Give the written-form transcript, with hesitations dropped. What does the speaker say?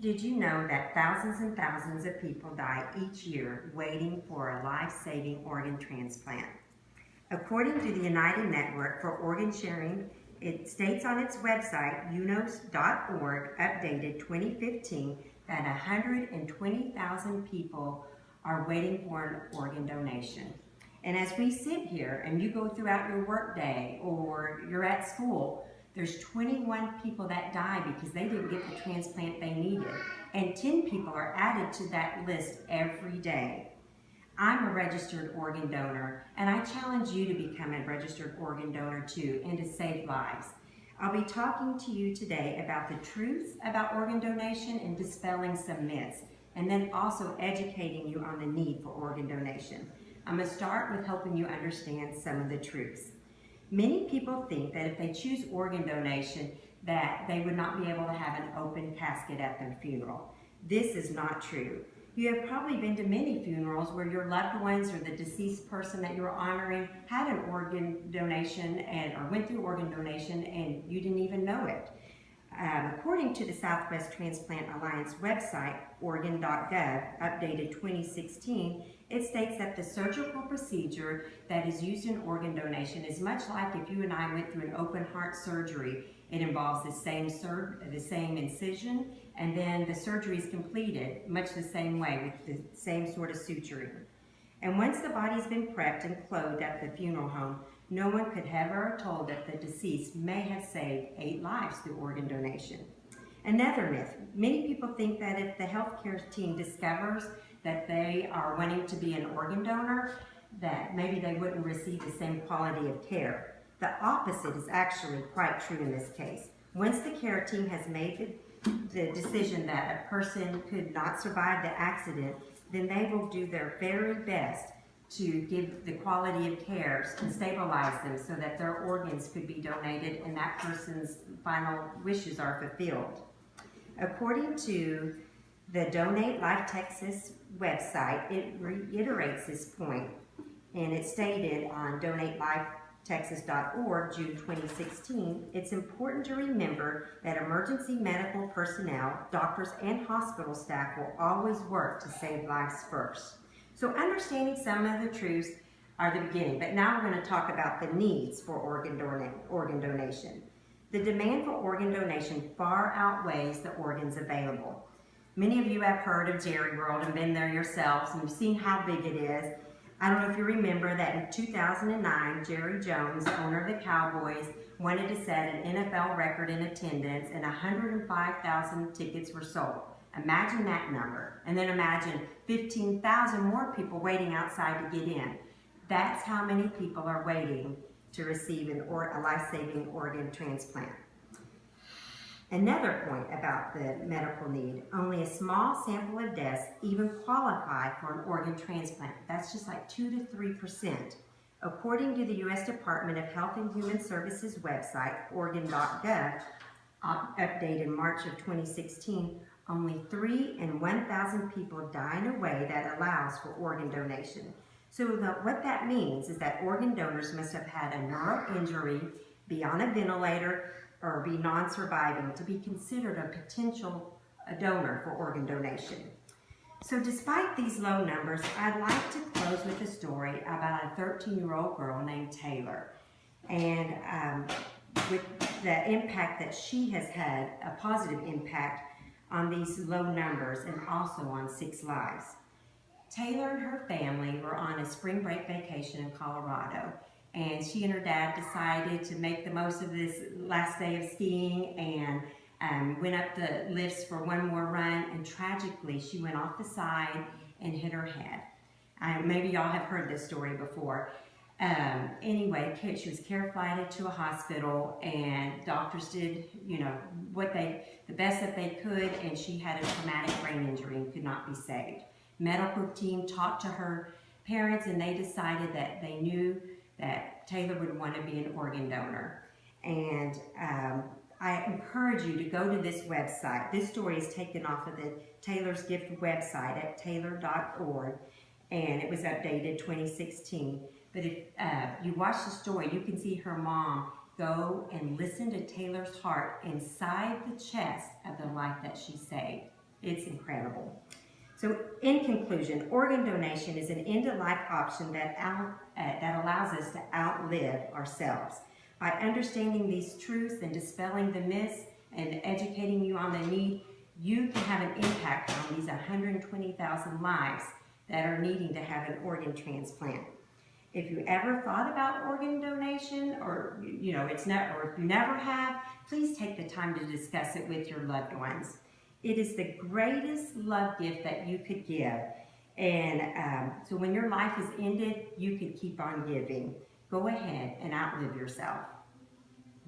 Did you know that thousands and thousands of people die each year waiting for a life-saving organ transplant? According to the United Network for Organ Sharing, it states on its website, unos.org, updated 2015, that 120,000 people are waiting for an organ donation. And as we sit here and you go throughout your workday or you're at school, there's 21 people that die because they didn't get the transplant they needed. And 10 people are added to that list every day. I'm a registered organ donor, and I challenge you to become a registered organ donor too and to save lives. I'll be talking to you today about the truth about organ donation and dispelling some myths, and then also educating you on the need for organ donation. I'm going to start with helping you understand some of the truths. Many people think that if they choose organ donation, that they would not be able to have an open casket at their funeral. This is not true. You have probably been to many funerals where your loved ones or the deceased person that you're honoring had an organ donation or went through organ donation and you didn't even know it. According to the Southwest Transplant Alliance website, organ.gov, updated 2016, it states that the surgical procedure that is used in organ donation is much like if you and I went through an open heart surgery. It involves the same incision, and then the surgery is completed much the same way with the same sort of suturing. And once the body's been prepped and clothed at the funeral home, no one could ever have told that the deceased may have saved 8 lives through organ donation. Another myth, many people think that if the healthcare team discovers that they are wanting to be an organ donor, that maybe they wouldn't receive the same quality of care. The opposite is actually quite true in this case. Once the care team has made the decision that a person could not survive the accident, then they will do their very best to give the quality of care and stabilize them so that their organs could be donated and that person's final wishes are fulfilled. According to the Donate Life Texas website, it reiterates this point, and it stated on donatelifetexas.org, June 2016, it's important to remember that emergency medical personnel, doctors, and hospital staff will always work to save lives first. So understanding some of the truths are the beginning, but now we're going to talk about the needs for organ donation. The demand for organ donation far outweighs the organs available. Many of you have heard of Jerry World and been there yourselves and you've seen how big it is. I don't know if you remember that in 2009, Jerry Jones, owner of the Cowboys, wanted to set an NFL record in attendance and 105,000 tickets were sold. Imagine that number. And then imagine 15,000 more people waiting outside to get in. That's how many people are waiting to receive a life-saving organ transplant. Another point about the medical need, only a small sample of deaths even qualify for an organ transplant. That's just like 2 to 3%. According to the U.S. Department of Health and Human Services website, organ.gov, updated March of 2016, only 3 in 1,000 people die in a way that allows for organ donation. So what that means is that organ donors must have had a neural injury, be on a ventilator, or be non-surviving to be considered a potential donor for organ donation. So despite these low numbers, I'd like to close with a story about a 13-year-old girl named Taylor, and with the impact that she has had, a positive impact on these low numbers and also on 6 lives. Taylor and her family were on a spring break vacation in Colorado, and she and her dad decided to make the most of this last day of skiing and went up the lifts for one more run, and tragically she went off the side and hit her head. Maybe y'all have heard this story before. Anyway, she was care flighted to a hospital, and doctors did, the best that they could, and she had a traumatic brain injury and could not be saved. Medical team talked to her parents, and they decided that they knew that Taylor would want to be an organ donor. And I encourage you to go to this website. This story is taken off of the Taylor's Gift website at taylor.org, and it was updated 2016. But if you watch the story, you can see her mom go and listen to Taylor's heart inside the chest of the life that she saved. It's incredible. So in conclusion, organ donation is an end-of-life option that allows us to outlive ourselves. By understanding these truths and dispelling the myths and educating you on the need, you can have an impact on these 120,000 lives that are needing to have an organ transplant. If you ever thought about organ donation, or or if you never have, please take the time to discuss it with your loved ones. It is the greatest love gift that you could give. And so when your life is ended, you can keep on giving. Go ahead and outlive yourself.